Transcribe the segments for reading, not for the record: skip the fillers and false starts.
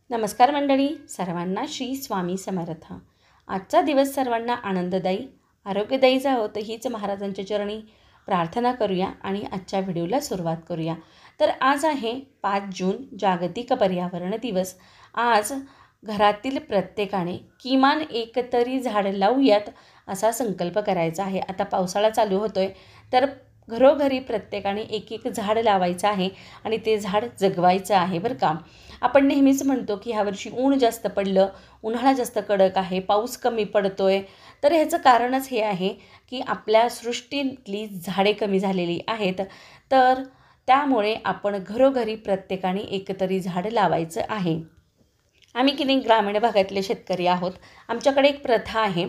नमस्कार मंडळी, सर्वांना श्री स्वामी समर्थ। आजचा दिवस सर्वांना आनंददायी आरोग्यदायी जावो तर हीच महाराजांच्या चरणी प्रार्थना करूया आणि आजच्या व्हिडिओला सुरुवात करूया। तर आज आहे 5 जून, जागतिक पर्यावरण दिवस। आज घरातील प्रत्येकाने किमान एक तरी झाड लावूयात असा संकल्प करायचा आहे। आता पावसाळा चालू होतोय तर घरोघरी प्रत्येकाने एक एक झाड लावायचं आहे आणि ते झाड जगवायचं आहे बरं का। आपण नेहमीच म्हणतो की ह्यावर्षी ऊन जास्त पडलं, उन्हाळा जास्त कडक आहे, पाऊस कमी पडतोय। तर ह्याचं कारणच हे आहे की आपल्या सृष्टीतली झाडे कमी झालेली आहेत। तर त्यामुळे आपण घरोघरी प्रत्येकाने एकतरी झाड लावायचं आहे। आम्ही की नाही ग्रामीण भागातले शेतकरी आहोत। आमच्याकडे एक प्रथा आहे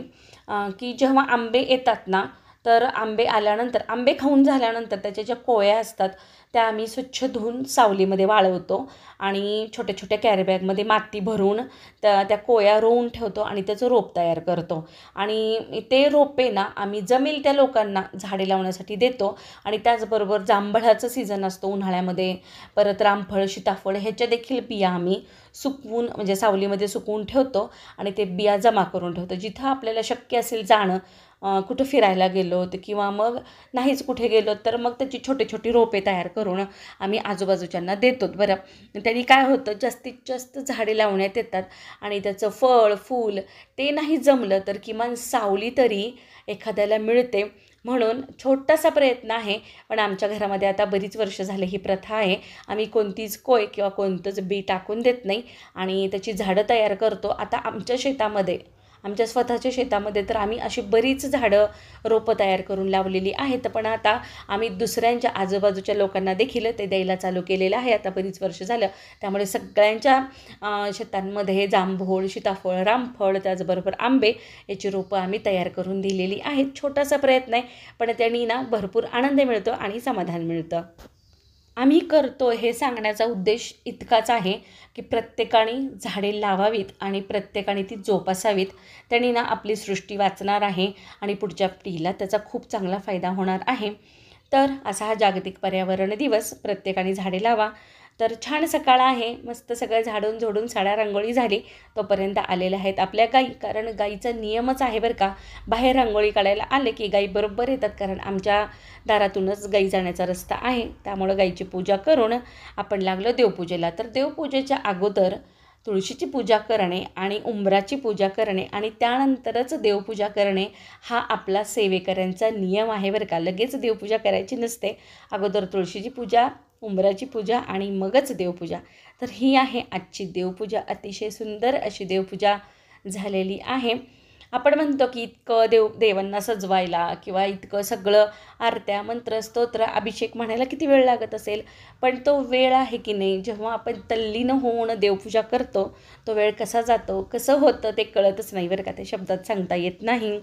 की जेव्हा आंबे येतात ना, तर आंबे आल्यानंतर, आंबे खाऊन झाल्यानंतर त्याच्या ज्या कोया असतात त्या आम्ही स्वच्छ धुवून सावलीमध्ये वाळवतो आणि छोट्या छोट्या कॅरीबॅगमध्ये माती भरून त्या कोया रोवून ठेवतो आणि त्याचं रोप तयार करतो। आणि ते रोपे ना आम्ही जमेल त्या लोकांना झाडे लावण्यासाठी देतो। आणि त्याचबरोबर जांभळाचं सीझन असतो उन्हाळ्यामध्ये, परत रामफळ, सीताफळ ह्याच्या देखील बिया आम्ही सुकवून म्हणजे सावलीमध्ये सुकवून ठेवतो आणि ते बिया जमा करून ठेवतो। जिथं आपल्याला शक्य असेल जाणं, कुठं फिरायला गेलो तर किंवा मग नाहीच कुठे गेलो तर मग त्याची छोटी छोटी रोपे तयार करून आम्ही आजूबाजूच्यांना देतो बरं। त्यांनी काय होतं, जास्तीत जास्त झाडे लावण्यात येतात आणि त्याचं फळ फूल ते नाही जमलं तर किमान सावली तरी एखाद्याला मिळते। म्हणून छोटासा प्रयत्न आहे, पण आमच्या घरामध्ये आता बरीच वर्ष झाले ही प्रथा आहे। आम्ही कोणतीच कोय किंवा कोणतंच बी टाकून देत नाही आणि त्याची झाडं तयार करतो। आता आमच्या शेतामध्ये, आमच्या स्वतःच्या शेतामध्ये तर आम्ही अशी बरीच झाडं रोपं तयार करून लावलेली आहेत। पण आता आम्ही दुसऱ्यांच्या आजूबाजूच्या लोकांना देखील ते द्यायला चालू केलेलं आहे आता बरीच वर्ष झालं। त्यामुळे सगळ्यांच्या शेतांमध्ये जांभूळ, सीताफळ, रामफळ त्याचबरोबर आंबे याची रोपं आम्ही तयार करून दिलेली आहेत। छोटासा प्रयत्न आहे, पण त्यांनी ना भरपूर आनंद मिळतो आणि समाधान मिळतं। आम्ही करतो हे सांगण्याचा उद्देश इतकाच आहे की प्रत्येकाने झाडे लावावीत आणि प्रत्येकाने ती जोपासावीत। त्यांनी ना आपली सृष्टी वाचणार आहे आणि पुढच्या पिढीला त्याचा खूप चांगला फायदा होणार आहे। तर असा हा जागतिक पर्यावरण दिवस, प्रत्येकाने झाडे लावा। तर छान सकाळ आहे, मस्त सगळं झाडून झोडून साड्या रांगोळी झाली तोपर्यंत आलेल्या आहेत आपल्या गाई। कारण गाईचा नियमच आहे बरं का, बाहेर रांगोळी काढायला आले की गाई बरोबर येतात, कारण आमच्या दारातूनच गाई जाण्याचा रस्ता आहे। त्यामुळं गाईची पूजा करून आपण लागलो देवपूजेला। तर देवपूजेच्या अगोदर तुळशीची पूजा करणे आणि उंबराची पूजा करणे आणि त्यानंतरच देवपूजा करणे हा आपला सेवेकऱ्यांचा नियम आहे बरं का। लगेच देवपूजा करायची नसते, अगोदर तुळशीची पूजा, उंबराची पूजा आणि मगच देवपूजा। तर ही आहे आजची देवपूजा, अतिशय सुंदर अशी देवपूजा झालेली आहे। आपण म्हणतो की इतकं देवांना सजवायला किंवा इतकं सगळं आरत्या, मंत्र, स्तोत्र, अभिषेक म्हणायला किती वेळ लागत असेल, पण तो वेळ आहे की नाही, जेव्हा आपण तल्लीन होऊन देवपूजा करतो तो वेळ कसा जातो, कसं होतं ते कळतच नाही बरं का, ते शब्दात सांगता येत नाही।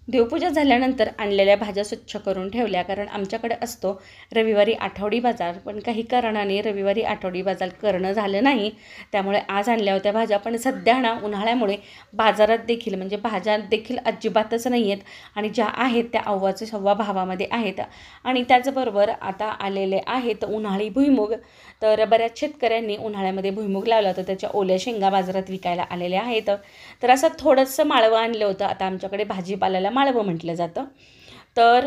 देवपूजा झाल्यानंतर आणलेल्या भाज्या स्वच्छ करून ठेवल्या, कारण आमच्याकडे असतो रविवारी आठवडी बाजार, पण काही कारणाने रविवारी आठवडी बाजार करणं झालं नाही। त्यामुळे आज आणल्या होत्या भाज्या, पण सध्या ना उन्हाळ्यामुळे बाजारात देखील म्हणजे भाज्या देखील अजिबातच नाही आहेत आणि ज्या आहेत त्या अव्वाचे सव्वा भावामध्ये आहेत। आणि त्याचबरोबर आता आलेले आहेत उन्हाळी भुईमुग। तर बऱ्याच शेतकऱ्यांनी उन्हाळ्यामध्ये भुईमुग लावला तर त्याच्या ओल्या शेंगा बाजारात विकायला आलेल्या आहेत। तर असं थोडंसं माळवं आणलं होतं, आता आमच्याकडे भाजीपाल्याला माळवं म्हटलं जातं। तर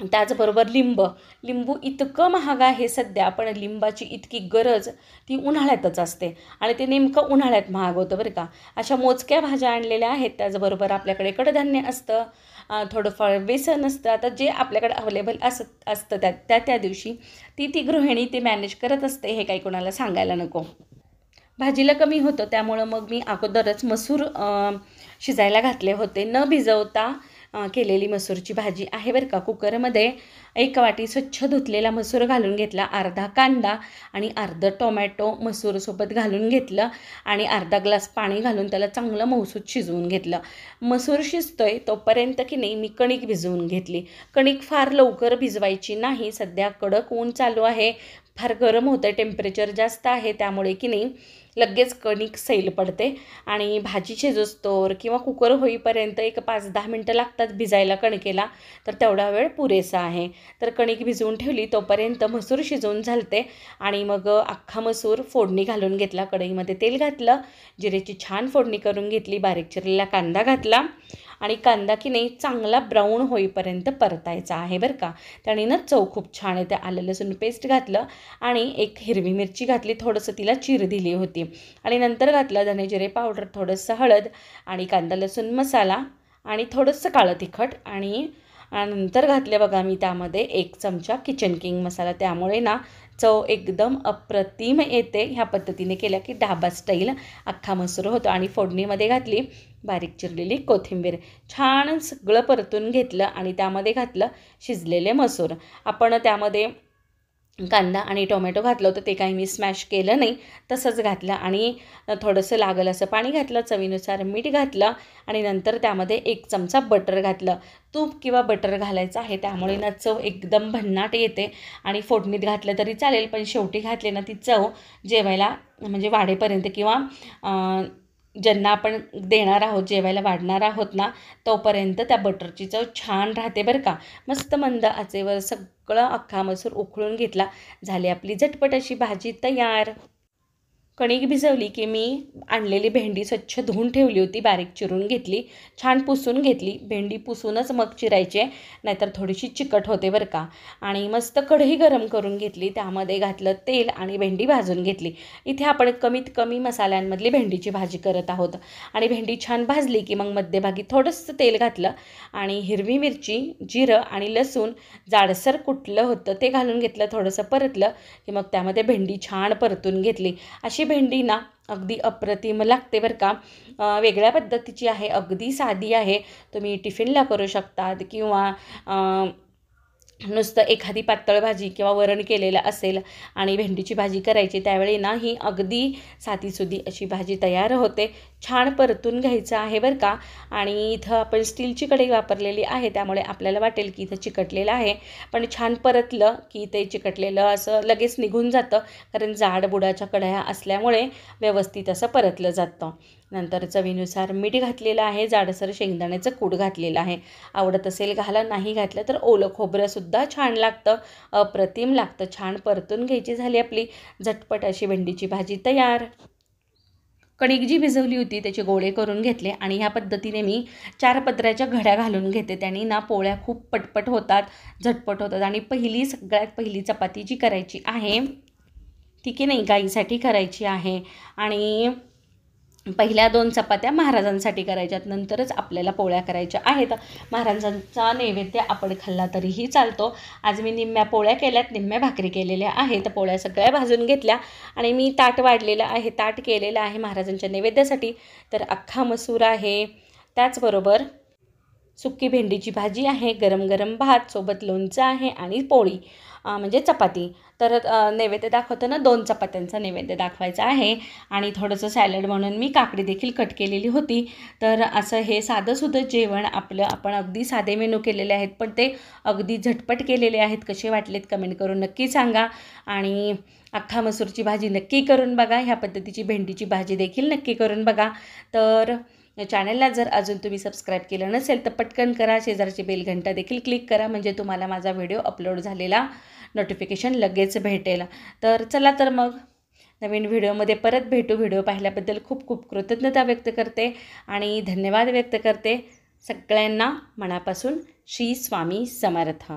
त्याचबरोबर लिंबू इतकं महाग आहे सध्या, पण लिंबाची इतकी गरज ती उन्हाळ्यातच असते आणि ते नेमकं उन्हाळ्यात महाग होतं बरं का। अशा मोजक्या भाज्या आणलेल्या आहेत। त्याचबरोबर आपल्याकडे कडधान्य असतं, थोडंफार बेसन असतं। आता जे आपल्याकडे अवेलेबल असतं त्या दिवशी ती गृहिणी ते मॅनेज करत असते, हे काही कोणाला सांगायला नको। भाजीला कमी होतं त्यामुळं मग मी अगोदरच मसूर शिजायला घातले होते, न भिजवता केलेली मसूरची भाजी आहे बरं का। कुकरमध्ये 1 वाटी स्वच्छ धुतलेला मसूर घालून घेतला, अर्धा कांदा आणि अर्धं टोमॅटो मसूरसोबत घालून घेतलं आणि अर्धा ग्लास पाणी घालून त्याला चांगलं मऊसूत शिजवून घेतलं। मसूर शिजतोय तोपर्यंत की नाही मी कणिक भिजवून घेतली। कणिक फार लवकर भिजवायची नाही, सध्या कडक ऊन चालू आहे, फार गरम होतं, टेम्परेचर जास्त आहे, त्यामुळे की नाही लगेच कणिक सैल पडते आणि भाजी शिजोस्तोवर किंवा कुकर होईपर्यंत एक 5-10 मिनटं लागतात भिजायला कणकेला, तर तेवढा वेळ पुरेसा आहे. तर कणिक भिजवून ठेवली तोपर्यंत मसूर शिजवून झालते आणि मग अख्खा मसूर फोडणी घालून घेतला. कढईमध्ये तेल घातलं, जिरेची छान फोडणी करून घेतली, बारीक चिरलेला कांदा घातला आणि कांदा की नाही चांगला ब्राऊन होईपर्यंत परतायचा आहे बरं का. त्याने ना चव खूप छान येते. आलं लसूण पेस्ट घातलं आणि एक हिरवी मिरची घातली, थोडंसं तिला चीर दिली होती आणि नंतर घातलं धने जिरे पावडर, थोडंसं हळद आणि कांदा लसूण मसाला आणि थोडंसं काळं तिखट आणि नंतर घातले बघा मी त्यामध्ये 1 चमचा किचन किंग मसाला. त्यामुळे ना चव एकदम अप्रतिम येते. ह्या पद्धतीने केल्या की ढाबा स्टाईल अख्खा मसूर होतो. आणि फोडणीमध्ये घातली बारीक चिरलेली कोथिंबीर, छान सगळं परतून घेतलं आणि त्यामध्ये घातलं शिजलेले मसूर. आपण त्यामध्ये कांदा आणि टोमॅटो घातलं होतं, ते काही मी स्मॅश केलं नाही, तसंच घातलं आणि थोडंसं लागलं असं पाणी घातलं, चवीनुसार मीठ घातलं आणि नंतर त्यामध्ये 1 चमचा बटर घातलं. तूप किंवा बटर घालायचं आहे, त्यामुळे ना चव एकदम भन्नाट येते. आणि फोडणीत घातलं तरी चालेल, पण शेवटी घातले ना ती चव जेवायला म्हणजे वाढेपर्यंत किंवा ज्यांना आपण देणार आहोत, जेवायला वाढणार आहोत ना, तोपर्यंत त्या बटरची चव छान राहते बरं का. मस्त मंद आचेवर सगळं अख्खा मसूर उकळून घेतला. झाली आपली झटपट अशी भाजी तयार. कणिक भिजवली की मी आणलेली भेंडी स्वच्छ धुवून ठेवली होती, बारीक चिरून घेतली, छान पुसून घेतली. भेंडी पुसूनच मग चिरायचे, नाहीतर थोडीशी चिकट होते बरं का. आणि मस्त कढई गरम करून घेतली, त्यामध्ये घातलं तेल आणि भेंडी भाजून घेतली. इथे आपण कमीत कमी मसाल्यांमधली भेंडीची भाजी करत आहोत. आणि भेंडी छान भाजली की मग मध्यभागी थोडंसं तेल घातलं आणि हिरवी मिरची, जिरं आणि लसूण जाडसर कुटलं होतं ते घालून घेतलं. थोडंसं परतलं की मग त्यामध्ये भेंडी छान परतून घेतली. अशी भेंडी ना अगदी अप्रतिम लागते बरं का. वेगळ्या पद्धतीची आहे, अगदी साधी आहे. तुम्ही टिफिनला करू शकतात किंवा नुसतं एखादी पातळ भाजी किंवा वरण केलेलं असेल आणि भेंडीची भाजी करायची, त्यावेळी ना ही अगदी साधीसुधी अशी भाजी तयार होते. छान परतून घ्यायचं आहे बरं का. आणि इथं आपण स्टीलची कढई वापरलेली आहे, त्यामुळे आपल्याला वाटेल की इथं चिकटलेलं आहे, पण छान परतलं की ते चिकटलेलं असं लगेच निघून जातं, कारण जाड बुडाच्या कढया असल्यामुळे व्यवस्थित असं परतलं जातं. नंतर चवीनुसार मीठ घातलेलं आहे, जाडसर शेंगदाण्याचं कूट घातलेलं आहे. आवडत असेल घाला, नाही घातलं तर ओलं खोबरंसुद्धा छान लागतं, अप्रतिम लागतं. छान परतून घ्यायची. झाली आपली झटपट अशी भेंडीची भाजी तयार. कणिक जी भिजवली होती त्याचे गोळे करून घेतले आणि ह्या पद्धतीने मी 4 पत्र्याच्या घड्या घालून घेते. त्यांनी ना पोळ्या खूप पटपट होतात, झटपट होतात. आणि सगळ्यात पहिली चपाती जी करायची आहे ती की नाही गाईसाठी करायची आहे आणि पहिल्या 2 चपात्या महाराजांसाठी करायच्यात, नंतरच आपल्याला पोळ्या करायच्या आहेत. महाराजांचा नैवेद्य आपण खाल्ला तरीही चालतो. आज मी निम्म्या पोळ्या केल्यात, निम्म्या भाकरी केलेल्या आहेत. पोळ्या सगळ्या भाजून घेतल्या आणि मी ताट वाढलेलं आहे, ताट केलेलं आहे महाराजांच्या नैवेद्यासाठी. तर अख्खा मसूर आहे, त्याचबरोबर सुक्की भेंडीची भाजी आहे, गरम गरम भात, सोबत लोणचं आहे आणि पोळी म्हणजे चपाती. तर नैवेद्य दाखवताना 2 चपात्यांचा नैवेद्य दाखवायचा आहे. आणि थोडंसं सॅलड म्हणून मी काकडी देखील कट केलेली होती. तर असं हे साधंसुधं जेवण आपलं, आपण अगदी साधे मेनू केलेले आहेत, पण ते अगदी झटपट केलेले आहेत. कसे वाटलेत कमेंट करून नक्की सांगा. आणि अख्खा मसूरची भाजी नक्की करून बघा, ह्या पद्धतीची भेंडीची भाजी देखील नक्की करून बघा. तर चॅनलला जर अजून तुम्ही सबस्क्राईब केलं नसेल तर पटकन करा, शेजारची बेल घंटा देखील क्लिक करा, म्हणजे तुम्हाला माझा व्हिडिओ अपलोड झालेला नोटिफिकेशन लगेच भेटेल. तर चला तर मग नवीन व्हिडिओमध्ये परत भेटू. व्हिडिओ पाहिल्याबद्दल खूप खूप कृतज्ञता व्यक्त करते आणि धन्यवाद व्यक्त करते. सगळ्यांना मनापासून श्री स्वामी समर्थ.